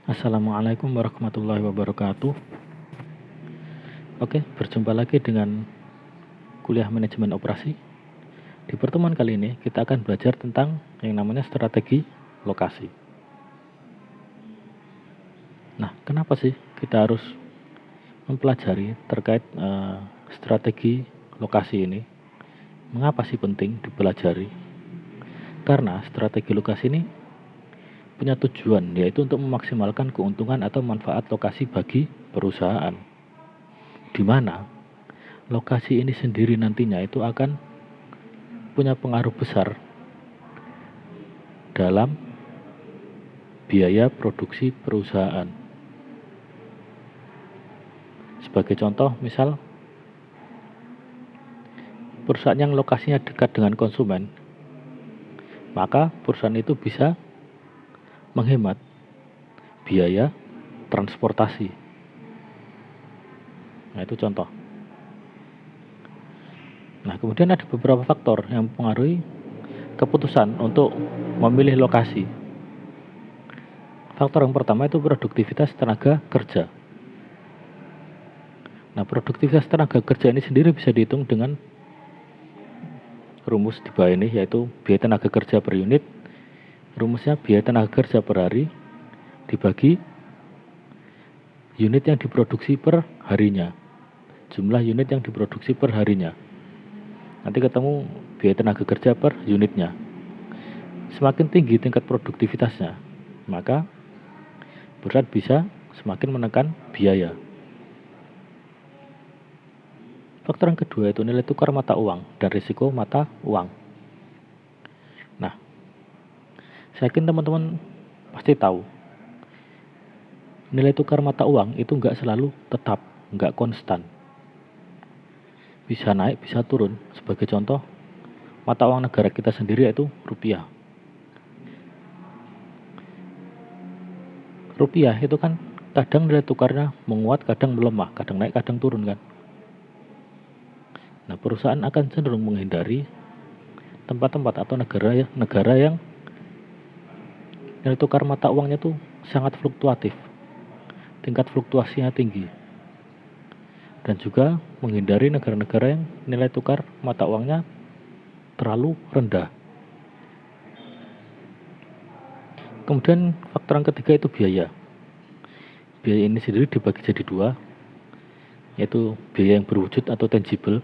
Assalamualaikum warahmatullahi wabarakatuh. Oke, berjumpa lagi dengan kuliah manajemen operasi. Di pertemuan kali ini kita akan belajar tentang yang namanya strategi lokasi. Nah, kenapa sih kita harus mempelajari terkait strategi lokasi ini? Mengapa sih penting dipelajari? Karena strategi lokasi ini punya tujuan, yaitu untuk memaksimalkan keuntungan atau manfaat lokasi bagi perusahaan, di mana lokasi ini sendiri nantinya itu akan punya pengaruh besar dalam biaya produksi perusahaan. Sebagai contoh, misal perusahaan yang lokasinya dekat dengan konsumen, maka perusahaan itu bisa menghemat biaya transportasi. Nah, itu contoh. Nah, kemudian ada beberapa faktor yang mempengaruhi keputusan untuk memilih lokasi. Faktor yang pertama itu produktivitas tenaga kerja. Nah, produktivitas tenaga kerja ini sendiri bisa dihitung dengan rumus di bawah ini, yaitu biaya tenaga kerja per unit. Rumusnya biaya tenaga kerja per hari dibagi unit yang diproduksi per harinya, jumlah unit yang diproduksi per harinya. Nanti ketemu biaya tenaga kerja per unitnya. Semakin tinggi tingkat produktivitasnya, maka perusahaan bisa semakin menekan biaya. Faktor yang kedua itu nilai tukar mata uang dan risiko mata uang. Nah, saya yakin teman-teman pasti tahu nilai tukar mata uang itu nggak selalu tetap, nggak konstan. Bisa naik, bisa turun. Sebagai contoh, mata uang negara kita sendiri yaitu rupiah. Rupiah itu kan kadang nilai tukarnya menguat, kadang melemah, kadang naik, kadang turun kan. Nah, perusahaan akan cenderung menghindari tempat-tempat atau negara yang nilai tukar mata uangnya tuh sangat fluktuatif, tingkat fluktuasinya tinggi, dan juga menghindari negara-negara yang nilai tukar mata uangnya terlalu rendah. Kemudian faktor yang ketiga itu biaya. Biaya ini sendiri dibagi jadi dua, yaitu biaya yang berwujud atau tangible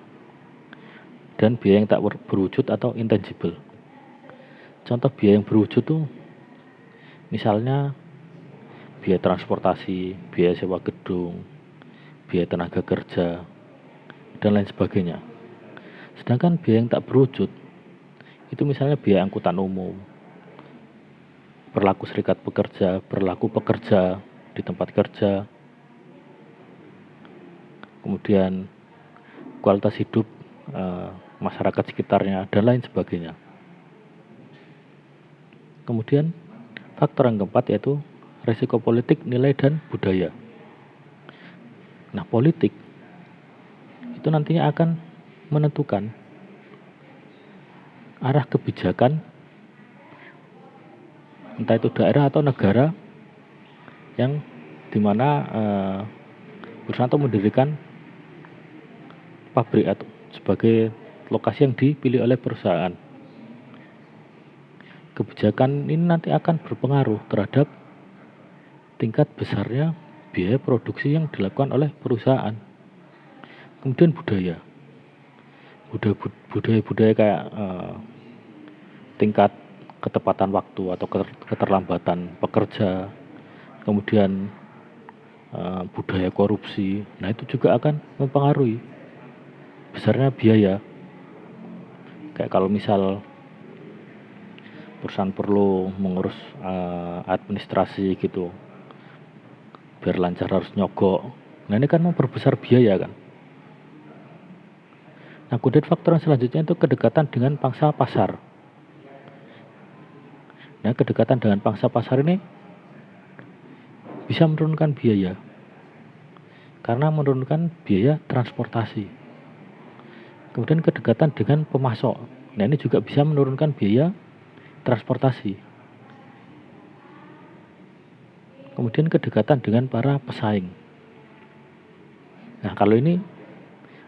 dan biaya yang tak berwujud atau intangible. Contoh biaya yang berwujud tuh misalnya biaya transportasi, biaya sewa gedung, biaya tenaga kerja, dan lain sebagainya. Sedangkan biaya yang tak berwujud itu misalnya biaya angkutan umum, perilaku serikat pekerja, perilaku pekerja di tempat kerja, kemudian kualitas hidup masyarakat sekitarnya, dan lain sebagainya. Kemudian faktor yang keempat yaitu risiko politik, nilai, dan budaya. Nah, politik itu nantinya akan menentukan arah kebijakan entah itu daerah atau negara yang dimana perusahaan itu mendirikan pabrik atau sebagai lokasi yang dipilih oleh perusahaan. Kebijakan ini nanti akan berpengaruh terhadap tingkat besarnya biaya produksi yang dilakukan oleh perusahaan. Kemudian budaya kayak tingkat ketepatan waktu atau keterlambatan pekerja, kemudian budaya korupsi. Nah, itu juga akan mempengaruhi besarnya biaya. Kayak kalau misal perusahaan perlu mengurus administrasi gitu, biar lancar harus nyogok. Nah, ini kan memperbesar biaya kan. Nah, kemudian faktor yang selanjutnya itu kedekatan dengan pangsa pasar. Nah, kedekatan dengan pangsa pasar ini bisa menurunkan biaya karena menurunkan biaya transportasi. Kemudian kedekatan dengan pemasok. Nah, ini juga bisa menurunkan biaya transportasi. Kemudian kedekatan dengan para pesaing. Nah, kalau ini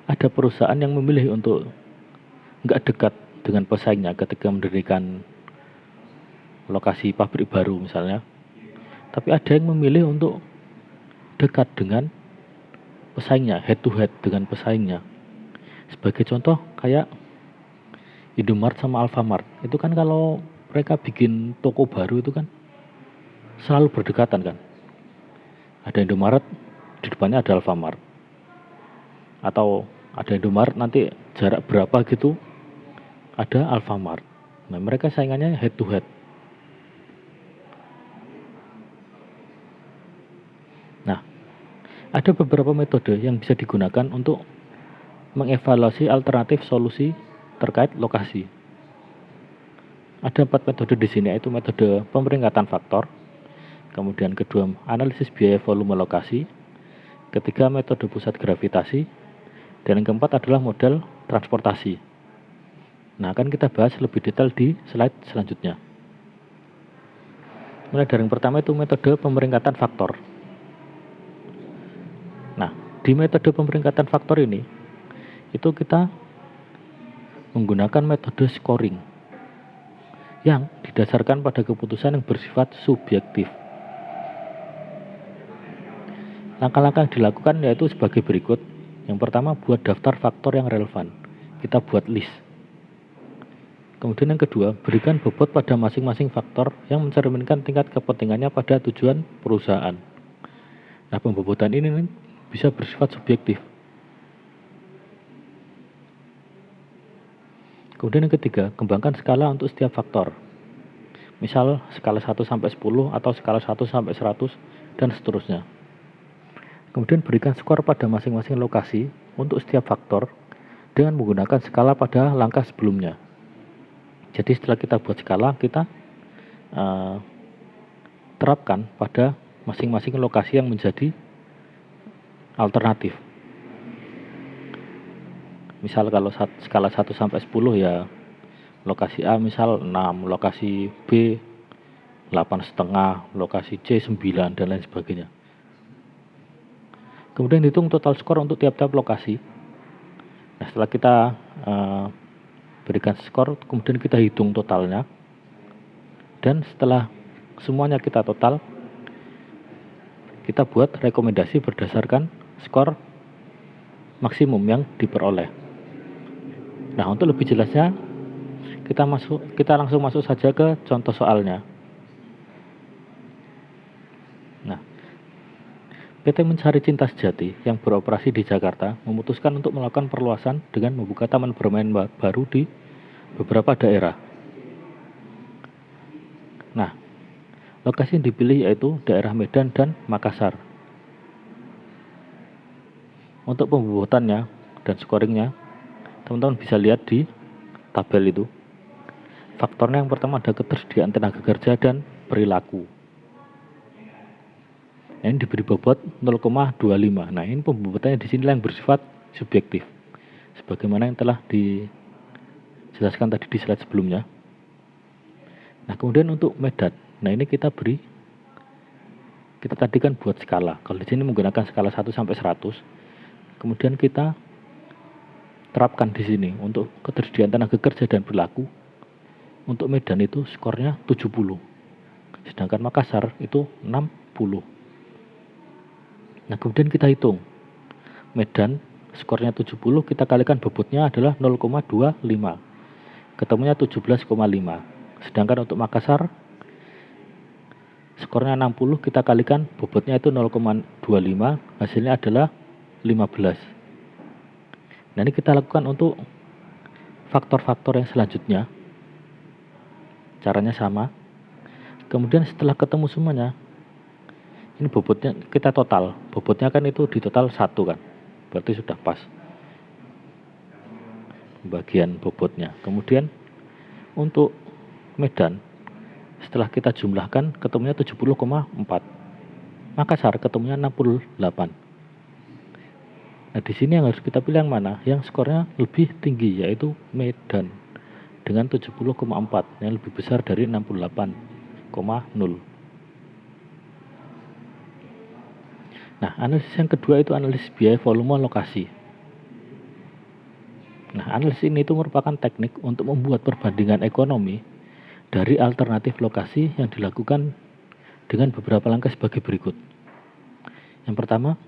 ada perusahaan yang memilih untuk nggak dekat dengan pesaingnya ketika mendirikan lokasi pabrik baru misalnya, tapi ada yang memilih untuk dekat dengan pesaingnya, head to head dengan pesaingnya. Sebagai contoh kayak Indomart sama Alfamart, itu kan kalau mereka bikin toko baru itu kan selalu berdekatan kan. Ada Indomaret, di depannya ada Alfamart. Atau ada Indomaret, nanti jarak berapa gitu ada Alfamart. Nah, mereka saingannya head to head. Nah, ada beberapa metode yang bisa digunakan untuk mengevaluasi alternatif solusi terkait lokasi. Ada 4 metode di sini, yaitu metode pemeringkatan faktor, kemudian kedua analisis biaya volume lokasi, ketiga metode pusat gravitasi, dan yang keempat adalah model transportasi. Nah, akan kita bahas lebih detail di slide selanjutnya. Mulai dari yang pertama itu metode pemeringkatan faktor. Nah, di metode pemeringkatan faktor ini itu kita menggunakan metode scoring yang didasarkan pada keputusan yang bersifat subjektif. Langkah-langkah yang dilakukan yaitu sebagai berikut. Yang pertama, buat daftar faktor yang relevan. Kita buat list. Kemudian yang kedua, berikan bobot pada masing-masing faktor yang mencerminkan tingkat kepentingannya pada tujuan perusahaan. Nah, pembobotan ini bisa bersifat subjektif. Kemudian yang ketiga, kembangkan skala untuk setiap faktor. Misal skala 1 sampai 10 atau skala 1 sampai 100 dan seterusnya. Kemudian berikan skor pada masing-masing lokasi untuk setiap faktor dengan menggunakan skala pada langkah sebelumnya. Jadi setelah kita buat skala, kita terapkan pada masing-masing lokasi yang menjadi alternatif. Misal kalau skala 1 sampai 10 ya lokasi A misal 6, lokasi B 8,5, lokasi C 9 dan lain sebagainya. Kemudian hitung total skor untuk tiap-tiap lokasi. Nah, setelah kita berikan skor, kemudian kita hitung totalnya. Dan setelah semuanya kita total, kita buat rekomendasi berdasarkan skor maksimum yang diperoleh. Nah, untuk lebih jelasnya kita langsung masuk saja ke contoh soalnya. Nah, PT Mencari Cinta Sejati yang beroperasi di Jakarta memutuskan untuk melakukan perluasan dengan membuka taman bermain baru di beberapa daerah. Nah, lokasi yang dipilih yaitu daerah Medan dan Makassar. Untuk pembobotannya dan scoringnya, teman-teman bisa lihat di tabel itu. Faktornya yang pertama ada ketersediaan tenaga kerja dan perilaku. Nah, ini diberi bobot 0,25. Nah, ini pembobotannya di sini yang bersifat subjektif. Sebagaimana yang telah dijelaskan tadi di slide sebelumnya. Nah, kemudian untuk Medan. Nah, ini kita tadi kan buat skala. Kalau di sini menggunakan skala 1 sampai 100. Kemudian kita terapkan di sini untuk ketersediaan tenaga kerja dan perilaku. Untuk Medan itu skornya 70. Sedangkan Makassar itu 60. Nah, kemudian kita hitung. Medan skornya 70, kita kalikan bobotnya adalah 0,25. Ketemunya 17,5. Sedangkan untuk Makassar skornya 60, kita kalikan bobotnya itu 0,25, hasilnya adalah 15. Nah, ini kita lakukan untuk faktor-faktor yang selanjutnya. Caranya sama. Kemudian setelah ketemu semuanya, ini bobotnya kita total. Bobotnya kan itu di total 1 kan. Berarti sudah pas bagian bobotnya. Kemudian untuk Medan, setelah kita jumlahkan ketemunya 70,4. Makassar ketemunya 68. Nah, di sini yang harus kita pilih yang mana? Yang skornya lebih tinggi, yaitu Medan dengan 70,4, yang lebih besar dari 68,0. Nah, analisis yang kedua itu analisis biaya volume lokasi. Nah, analisis ini itu merupakan teknik untuk membuat perbandingan ekonomi dari alternatif lokasi yang dilakukan dengan beberapa langkah sebagai berikut. Yang pertama,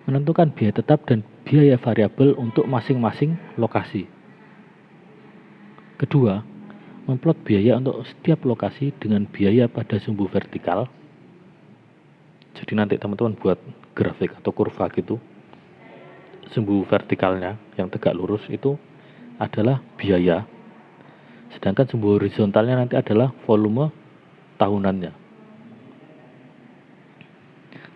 menentukan biaya tetap dan biaya variabel untuk masing-masing lokasi. Kedua, memplot biaya untuk setiap lokasi dengan biaya pada sumbu vertikal. Jadi nanti teman-teman buat grafik atau kurva gitu. Sumbu vertikalnya yang tegak lurus itu adalah biaya, sedangkan sumbu horizontalnya nanti adalah volume tahunannya.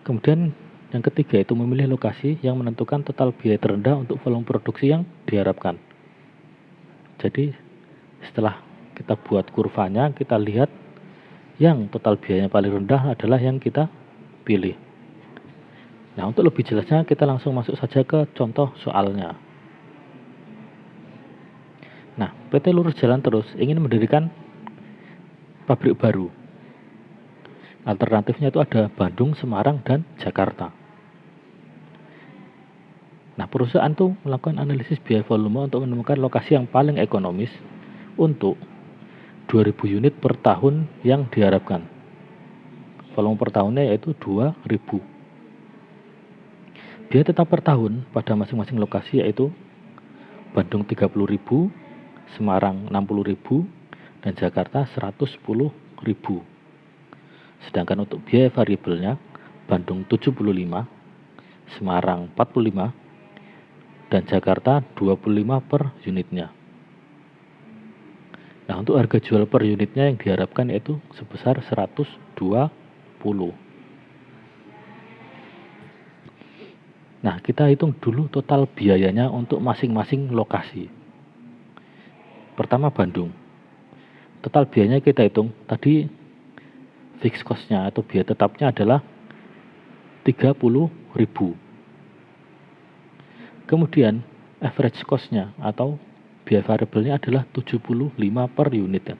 Kemudian yang ketiga itu memilih lokasi yang menentukan total biaya terendah untuk volume produksi yang diharapkan. Jadi setelah kita buat kurvanya, kita lihat yang total biayanya paling rendah adalah yang kita pilih. Nah, untuk lebih jelasnya kita langsung masuk saja ke contoh soalnya. Nah, PT Lurus Jalan Terus ingin mendirikan pabrik baru. Alternatifnya itu ada Bandung, Semarang, dan Jakarta. Nah, perusahaan itu melakukan analisis biaya volume untuk menemukan lokasi yang paling ekonomis untuk 2000 unit per tahun yang diharapkan. Volume per tahunnya yaitu 2000. Biaya tetap per tahun pada masing-masing lokasi yaitu Bandung 30.000, Semarang 60.000, dan Jakarta 110.000. Sedangkan untuk biaya variabelnya Bandung 75, Semarang 45, dan Jakarta 25 per unitnya. Nah, untuk harga jual per unitnya yang diharapkan yaitu sebesar 120. Nah, kita hitung dulu total biayanya untuk masing-masing lokasi. Pertama Bandung. Total biayanya kita hitung. Tadi fixed cost-nya atau biaya tetapnya adalah 30.000. Kemudian average cost-nya atau biaya variabelnya adalah 75 per unit.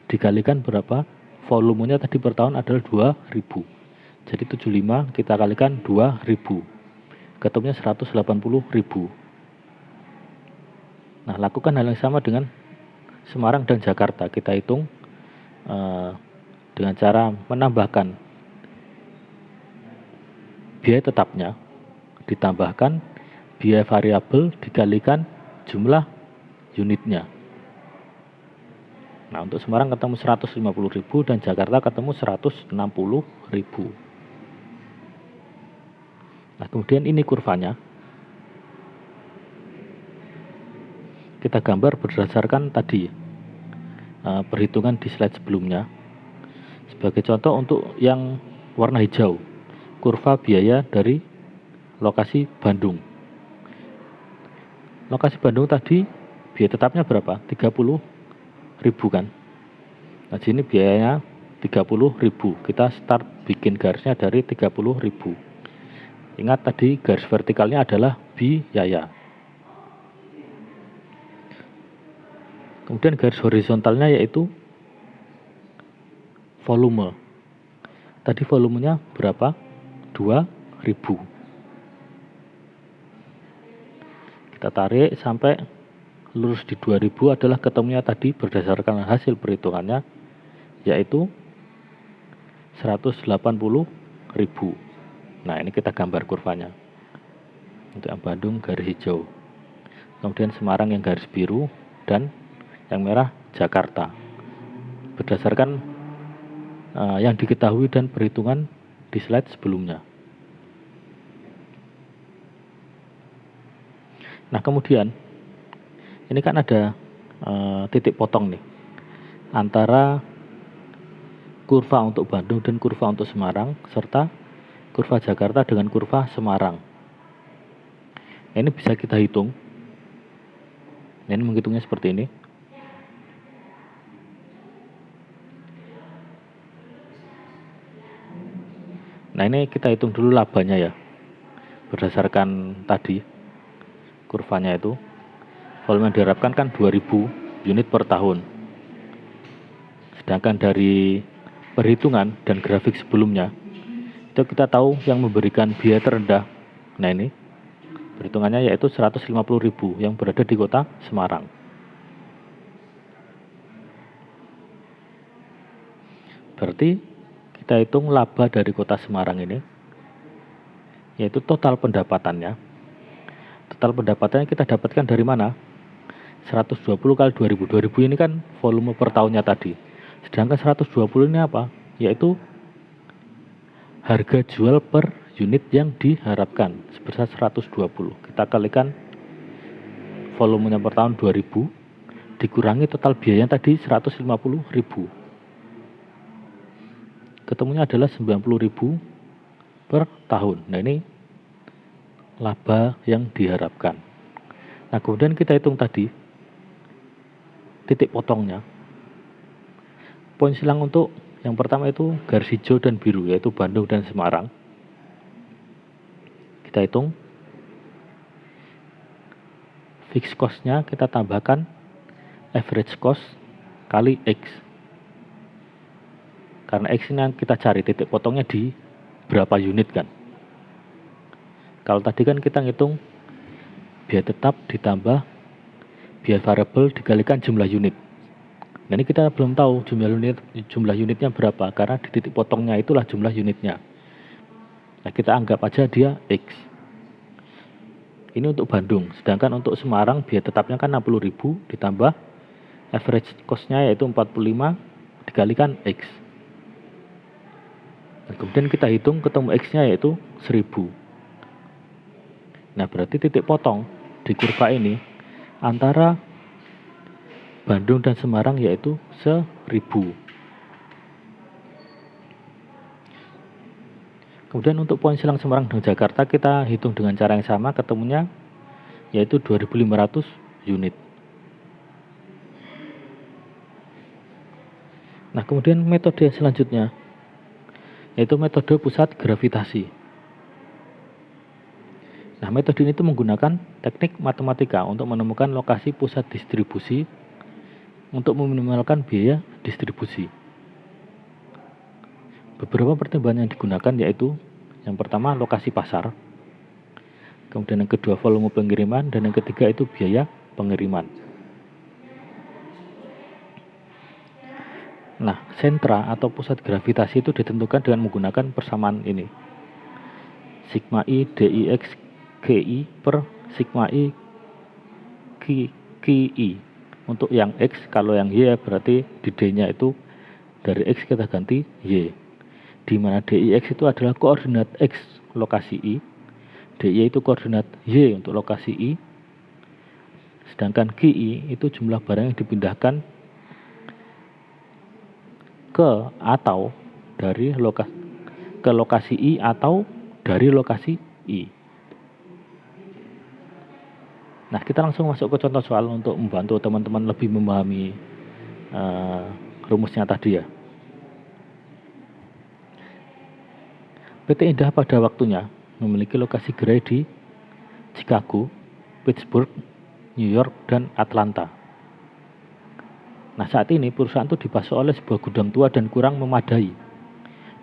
Dikalikan berapa? Volumenya tadi per tahun adalah 2000. Jadi 75 kita kalikan 2000. Ketemunya 180.000. Nah, lakukan hal yang sama dengan Semarang dan Jakarta. Kita hitung dengan cara menambahkan biaya tetapnya ditambahkan biaya variabel dikalikan jumlah unitnya. Nah, untuk Semarang ketemu 150.000 dan Jakarta ketemu 160.000. Nah, kemudian ini kurvanya. Kita gambar berdasarkan tadi perhitungan di slide sebelumnya. Sebagai contoh untuk yang warna hijau, kurva biaya dari lokasi Bandung. Lokasi Bandung tadi biaya tetapnya berapa? 30.000 kan. Nah, sini biayanya 30.000. Kita start bikin garisnya dari 30.000. Ingat tadi garis vertikalnya adalah biaya. Kemudian garis horizontalnya yaitu volume. Tadi volumenya berapa? 2000. Kita tarik sampai lurus di 2000 adalah ketemunya tadi berdasarkan hasil perhitungannya yaitu 180.000. Nah, ini kita gambar kurvanya. Untuk yang Bandung garis hijau. Kemudian Semarang yang garis biru dan yang merah Jakarta. Berdasarkan yang diketahui dan perhitungan di slide sebelumnya. Nah, kemudian ini kan ada titik potong nih antara kurva untuk Bandung dan kurva untuk Semarang serta kurva Jakarta dengan kurva Semarang. Ini bisa kita hitung. Ini menghitungnya seperti ini. Nah, ini kita hitung dulu labanya ya. Berdasarkan tadi kurvanya itu. Volume yang diharapkan kan 2000 unit per tahun. Sedangkan dari perhitungan dan grafik sebelumnya Itu kita tahu yang memberikan biaya terendah. Nah ini perhitungannya yaitu 150.000 yang berada di kota Semarang. Berarti kita hitung laba dari kota Semarang ini, yaitu total pendapatannya. Total pendapatannya kita dapatkan dari mana? 120 kali 2000. 2000 ini kan volume per tahunnya tadi. Sedangkan 120 ini apa? Yaitu harga jual per unit yang diharapkan sebesar 120. Kita kalikan volumenya per tahun 2000 dikurangi total biayanya tadi 150.000. Ketemunya adalah 90.000 per tahun. Nah ini laba yang diharapkan. Nah kemudian kita hitung tadi titik potongnya. Poin silang untuk yang pertama itu garis hijau dan biru, yaitu Bandung dan Semarang. Kita hitung fixed cost-nya, kita tambahkan average cost kali X. Karena X ini yang kita cari titik potongnya di berapa unit kan. Kalau tadi kan kita ngitung biaya tetap ditambah biaya variabel dikalikan jumlah unit. Nah ini kita belum tahu jumlah unitnya berapa, karena di titik potongnya itulah jumlah unitnya. Nah kita anggap aja dia X. Ini untuk Bandung, sedangkan untuk Semarang biaya tetapnya kan 60.000 ditambah average cost-nya yaitu 45 dikalikan X. Nah, kemudian kita hitung ketemu X-nya yaitu 1000. Nah berarti titik potong di kurva ini antara Bandung dan Semarang yaitu 1000. Kemudian untuk poin silang Semarang dan Jakarta kita hitung dengan cara yang sama, ketemunya yaitu 2.500 unit. Nah kemudian metode selanjutnya yaitu metode pusat gravitasi. Nah metode ini itu menggunakan teknik matematika untuk menemukan lokasi pusat distribusi untuk meminimalkan biaya distribusi. Beberapa pertimbangan yang digunakan yaitu yang pertama lokasi pasar, kemudian yang kedua volume pengiriman, dan yang ketiga itu biaya pengiriman. Nah, sentra atau pusat gravitasi itu ditentukan dengan menggunakan persamaan ini. Sigma I dIx GI per sigma I QI. Untuk yang X, kalau yang Y berarti di D-nya itu dari X kita ganti Y. Di mana DIX itu adalah koordinat X lokasi I, DY itu koordinat Y untuk lokasi I, sedangkan GI itu jumlah barang yang dipindahkan ke atau dari lokasi I atau dari lokasi I. Nah, kita langsung masuk ke contoh soal untuk membantu teman-teman lebih memahami rumusnya tadi ya. PT Indah pada waktunya memiliki lokasi gerai di Chicago, Pittsburgh, New York, dan Atlanta. Nah, saat ini perusahaan itu dipasok oleh sebuah gudang tua dan kurang memadai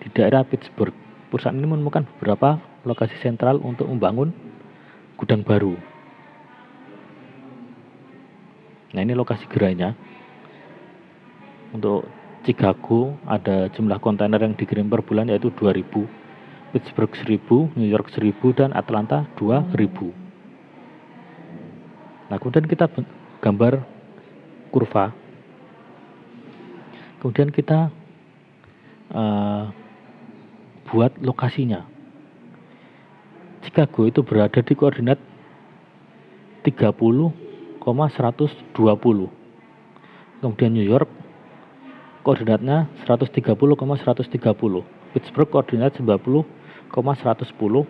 di daerah Pittsburgh. Perusahaan ini menemukan beberapa lokasi sentral untuk membangun gudang baru. Nah, ini lokasi gerainya. Untuk Chicago ada jumlah kontainer yang dikirim per bulan yaitu 2000, Pittsburgh 1000, New York 1000, dan Atlanta 2000. Nah, kemudian kita gambar kurva. Kemudian kita buat lokasinya. Chicago itu berada di koordinat 30,120. Kemudian New York koordinatnya 130,130. Pittsburgh koordinat 90,110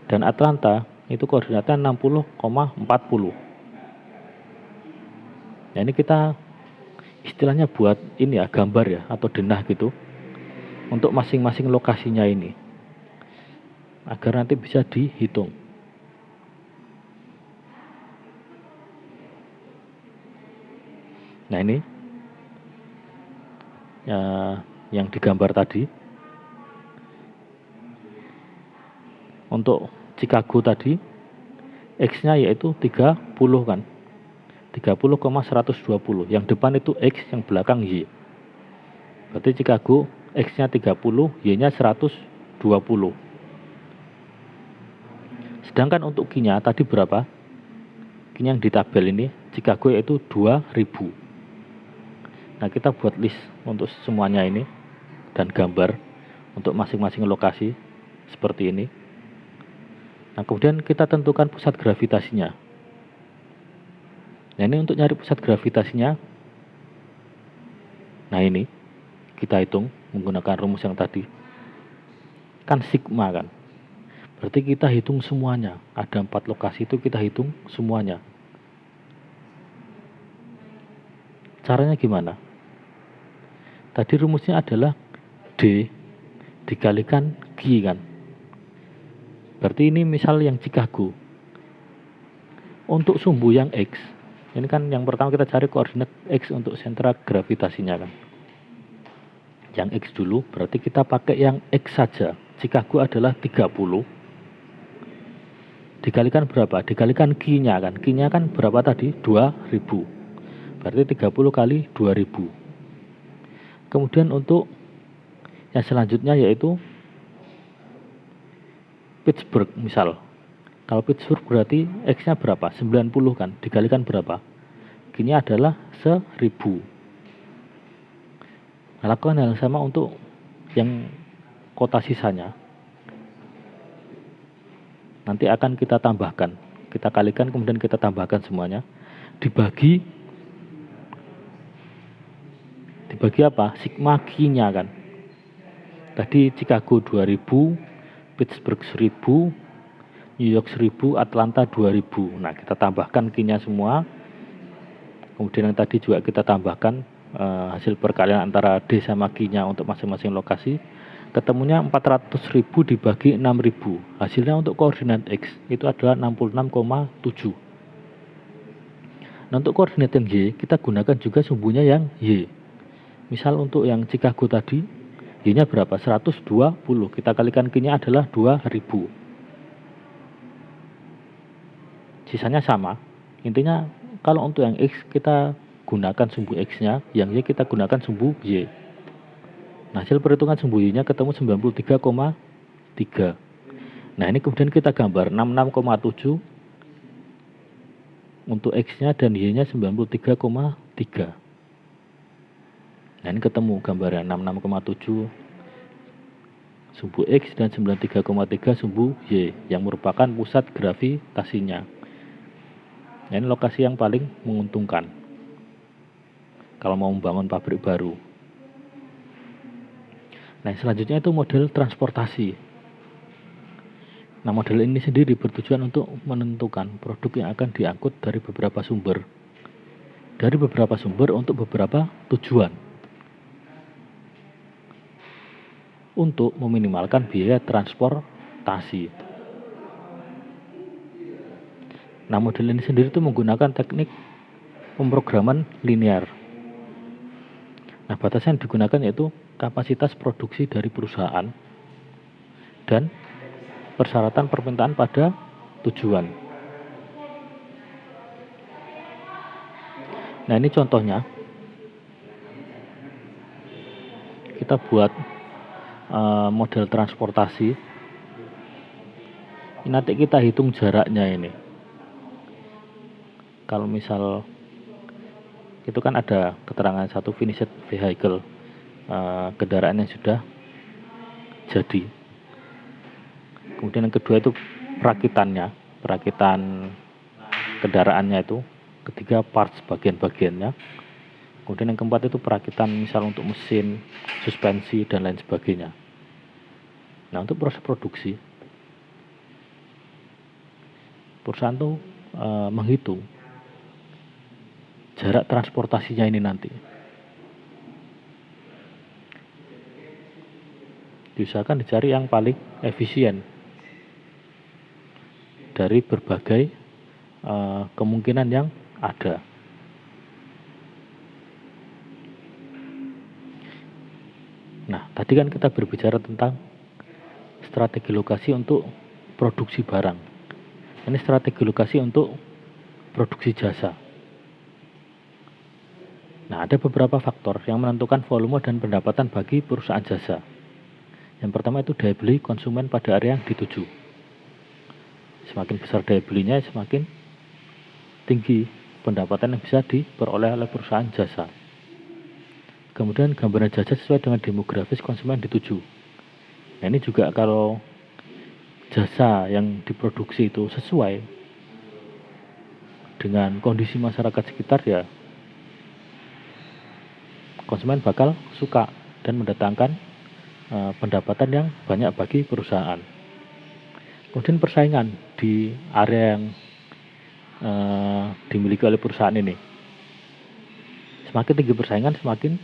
dan Atlanta itu koordinatnya 60,40. Nah, ini kita istilahnya buat ini ya, gambar ya atau denah gitu untuk masing-masing lokasinya ini agar nanti bisa dihitung. Nah, ini yang digambar tadi. Untuk Chicago tadi X-nya yaitu 30 kan. 30,120. Yang depan itu X, yang belakang Y. Berarti Chicago X-nya 30, Y-nya 120. Sedangkan untuk Q-nya tadi berapa? Q-nya yang di tabel ini Chicago yaitu 2000. Nah, kita buat list untuk semuanya ini dan gambar untuk masing-masing lokasi seperti ini. Nah, kemudian kita tentukan pusat gravitasinya. Nah, ini untuk nyari pusat gravitasinya. Nah, ini kita hitung menggunakan rumus yang tadi. Kan sigma kan. Berarti kita hitung semuanya. Ada 4 lokasi itu kita hitung semuanya. Caranya gimana? Tadi rumusnya adalah D dikalikan Q kan. Berarti ini misal yang Chicago. Untuk sumbu yang X, ini kan yang pertama kita cari koordinat X untuk sentra gravitasinya kan. Yang X dulu, berarti kita pakai yang X saja. Chicago adalah 30. Dikalikan berapa? Dikalikan Q-nya kan. Q-nya kan berapa tadi? 2000. Berarti 30 kali 2000. Kemudian untuk yang selanjutnya yaitu Pittsburgh misal. Kalau Pittsburgh berarti X-nya berapa? 90 kan. Dikalikan berapa? Q-nya adalah 1000. Nah, lakukan hal yang sama untuk yang kota sisanya. Nanti akan kita tambahkan. Kita kalikan kemudian kita tambahkan semuanya. Dibagi apa? Sigma Q-nya kan. Tadi Chicago 2000, Pittsburgh 1000, New York 1000, Atlanta 2000. Nah, kita tambahkan Q-nya semua. Kemudian yang tadi juga kita tambahkan hasil perkalian antara D sama Q-nya untuk masing-masing lokasi. Ketemunya 400.000 dibagi 6.000. Hasilnya untuk koordinat X itu adalah 66,7. Nah, untuk koordinat yang Y, kita gunakan juga sumbunya yang Y. Misal untuk yang Chicago tadi, Y-nya berapa? 120. Kita kalikan Q-nya adalah 2000. Sisanya sama. Intinya kalau untuk yang X kita gunakan sumbu X-nya, yang Y kita gunakan sumbu Y. Nah, hasil perhitungan sumbu Y-nya ketemu 93,3. Nah, ini kemudian kita gambar 66,7 untuk X-nya dan Y-nya 93,3. Nah, ini ketemu gambarnya 66,7 sumbu X dan 93,3 sumbu Y yang merupakan pusat gravitasinya. Nah, ini lokasi yang paling menguntungkan kalau mau membangun pabrik baru. Nah, selanjutnya itu model transportasi. Nah, model ini sendiri bertujuan untuk menentukan produk yang akan diangkut dari beberapa sumber. Dari beberapa sumber untuk beberapa tujuan. Untuk meminimalkan biaya transportasi. Nah, model ini sendiri itu menggunakan teknik pemrograman linear. Nah, batasan yang digunakan yaitu kapasitas produksi dari perusahaan dan persyaratan permintaan pada tujuan. Nah, ini contohnya. Kita buat model transportasi. Ini nanti kita hitung jaraknya ini. Kalau misal itu kan ada keterangan satu finished vehicle, kendaraan yang sudah jadi. Kemudian yang kedua itu perakitan kendaraannya itu. Ketiga parts bagian-bagiannya. Kemudian yang keempat itu perakitan misal untuk mesin, suspensi dan lain sebagainya. Nah, untuk proses produksi perusahaan itu menghitung jarak transportasinya ini nanti. Diusahakan dicari yang paling efisien dari berbagai kemungkinan yang ada. Nah, tadi kan kita berbicara tentang strategi lokasi untuk produksi barang. Ini strategi lokasi untuk produksi jasa. Nah, ada beberapa faktor yang menentukan volume dan pendapatan bagi perusahaan jasa. Yang pertama itu daya beli konsumen pada area yang dituju. Semakin besar daya belinya, semakin tinggi pendapatan yang bisa diperoleh oleh perusahaan jasa. Kemudian gambaran jasa sesuai dengan demografis konsumen dituju. Nah, ini juga kalau jasa yang diproduksi itu sesuai dengan kondisi masyarakat sekitar, ya konsumen bakal suka dan mendatangkan pendapatan yang banyak bagi perusahaan. Kemudian persaingan di area yang dimiliki oleh perusahaan ini. Semakin tinggi persaingan, semakin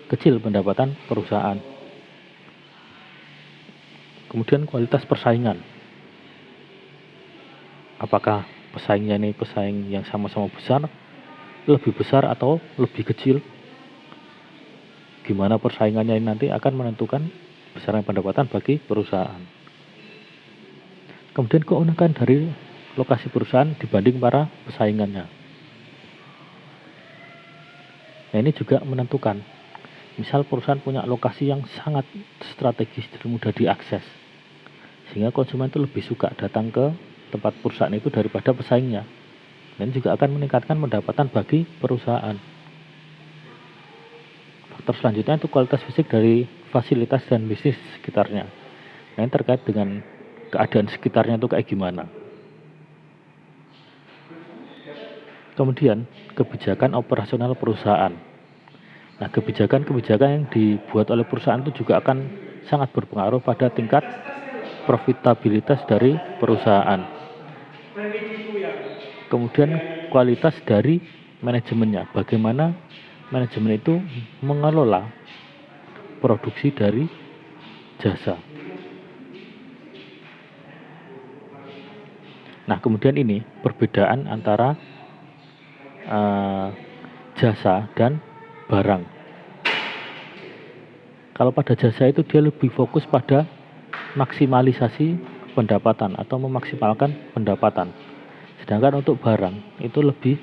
kecil pendapatan perusahaan. Kemudian kualitas persaingan. Apakah pesaingnya ini pesaing yang sama-sama besar, lebih besar atau lebih kecil? Gimana persaingannya ini nanti akan menentukan besaran pendapatan bagi perusahaan. Kemudian keunikan dari lokasi perusahaan dibanding para pesaingannya. Nah, ini juga menentukan. Misal perusahaan punya lokasi yang sangat strategis dan mudah diakses, sehingga konsumen itu lebih suka datang ke tempat perusahaan itu daripada pesaingnya. Dan juga akan meningkatkan pendapatan bagi perusahaan. Faktor selanjutnya itu kualitas fisik dari fasilitas dan bisnis sekitarnya. Nah, ini terkait dengan keadaan sekitarnya itu kayak gimana. Kemudian kebijakan operasional perusahaan. Nah, kebijakan-kebijakan yang dibuat oleh perusahaan itu juga akan sangat berpengaruh pada tingkat profitabilitas dari perusahaan. Kemudian kualitas dari manajemennya. Bagaimana manajemen itu mengelola produksi dari jasa. Nah, kemudian ini perbedaan antara jasa dan barang. Kalau pada jasa itu dia lebih fokus pada maksimalisasi pendapatan atau memaksimalkan pendapatan. Sedangkan untuk barang itu lebih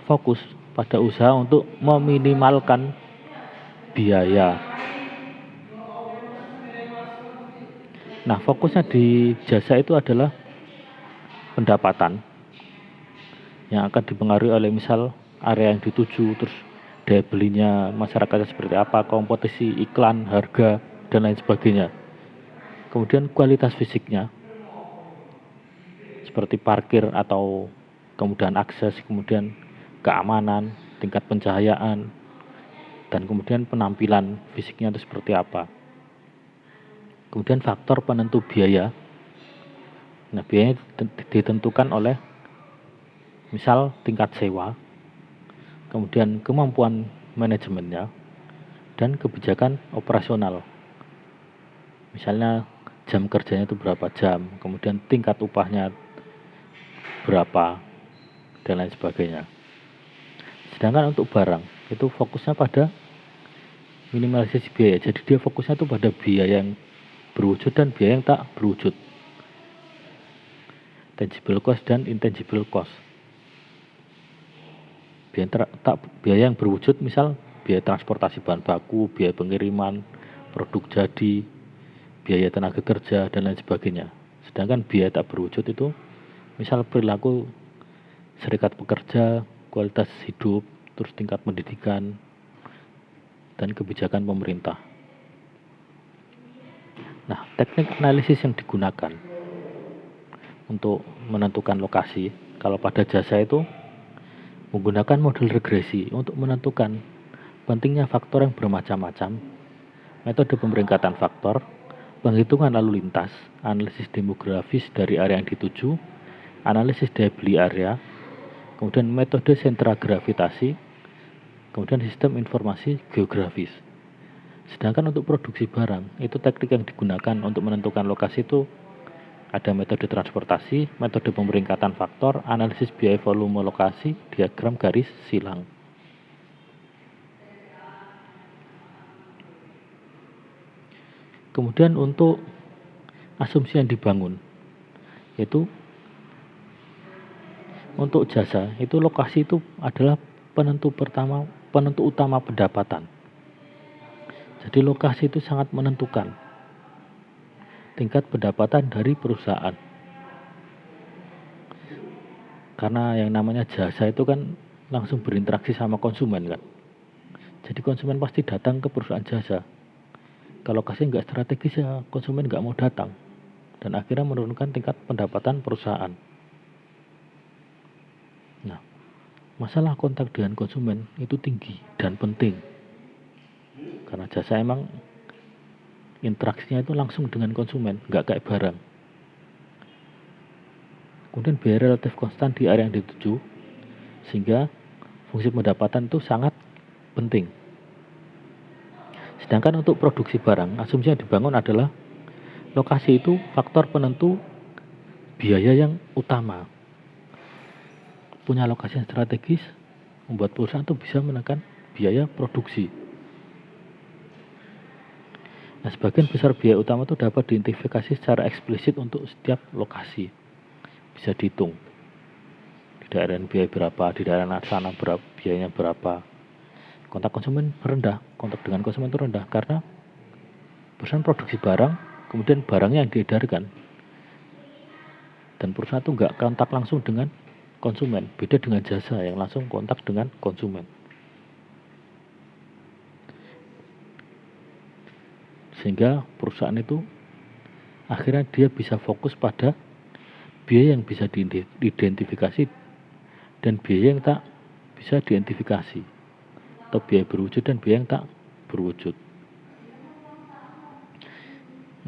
fokus pada usaha untuk meminimalkan biaya. Nah, fokusnya di jasa itu adalah pendapatan yang akan dipengaruhi oleh misal area yang dituju, terus daya belinya masyarakatnya seperti apa, kompetisi iklan, harga, dan lain sebagainya. Kemudian kualitas fisiknya seperti parkir atau kemudahan akses, kemudian keamanan, tingkat pencahayaan, dan kemudian penampilan fisiknya itu seperti apa. Kemudian faktor penentu biaya. Nah, biayanya ditentukan oleh misal tingkat sewa, kemudian kemampuan manajemennya, dan kebijakan operasional. Misalnya jam kerjanya itu berapa jam, kemudian tingkat upahnya berapa, dan lain sebagainya. Sedangkan untuk barang itu fokusnya pada minimalisasi biaya. Jadi dia fokusnya itu pada biaya yang berwujud dan biaya yang tak berwujud, tangible cost dan intangible cost. Biaya yang berwujud misal biaya transportasi bahan baku, biaya pengiriman, produk jadi, biaya tenaga kerja, dan lain sebagainya. Sedangkan biaya tak berwujud itu misal perilaku serikat pekerja, kualitas hidup, terus tingkat pendidikan, dan kebijakan pemerintah. Nah, teknik analisis yang digunakan untuk menentukan lokasi, kalau pada jasa itu menggunakan model regresi untuk menentukan pentingnya faktor yang bermacam-macam, metode pemeringkatan faktor, penghitungan lalu lintas, analisis demografis dari area yang dituju, analisis daya beli area, kemudian metode sentra gravitasi, kemudian sistem informasi geografis. Sedangkan untuk produksi barang, itu teknik yang digunakan untuk menentukan lokasi itu ada metode transportasi, metode pemeringkatan faktor, analisis biaya volume lokasi, diagram garis silang. Kemudian untuk asumsi yang dibangun, yaitu untuk jasa itu lokasi itu adalah penentu utama pendapatan. Jadi lokasi itu sangat menentukan tingkat pendapatan dari perusahaan. Karena yang namanya jasa itu kan langsung berinteraksi sama konsumen kan. Jadi konsumen pasti datang ke perusahaan jasa. Kalau lokasi nggak strategis ya konsumen nggak mau datang. Dan akhirnya menurunkan tingkat pendapatan perusahaan. Nah, masalah kontak dengan konsumen itu tinggi dan penting. Karena jasa emang interaksinya itu langsung dengan konsumen, nggak kayak barang. Kemudian biaya relatif konstan di area yang dituju, sehingga fungsi pendapatan itu sangat penting. Sedangkan untuk produksi barang, asumsi yang dibangun adalah lokasi itu faktor penentu biaya yang utama. Punya lokasi yang strategis, membuat perusahaan itu bisa menekan biaya produksi. Nah, sebagian besar biaya utama itu dapat diidentifikasi secara eksplisit untuk setiap lokasi. Bisa dihitung. Di daerah biaya berapa, di daerah sana berapa, biayanya berapa. Kontak konsumen rendah, kontak dengan konsumen itu rendah karena perusahaan produksi barang, kemudian barangnya yang diedarkan. Dan perusahaan itu nggak kontak langsung dengan konsumen, beda dengan jasa yang langsung kontak dengan konsumen. Sehingga perusahaan itu akhirnya dia bisa fokus pada biaya yang bisa diidentifikasi dan biaya yang tak bisa diidentifikasi, atau biaya berwujud dan biaya yang tak berwujud.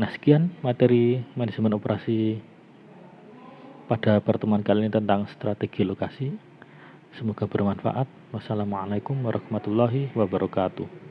Nah, sekian materi manajemen operasi pada pertemuan kali ini tentang strategi lokasi. Semoga bermanfaat. Wassalamualaikum warahmatullahi wabarakatuh.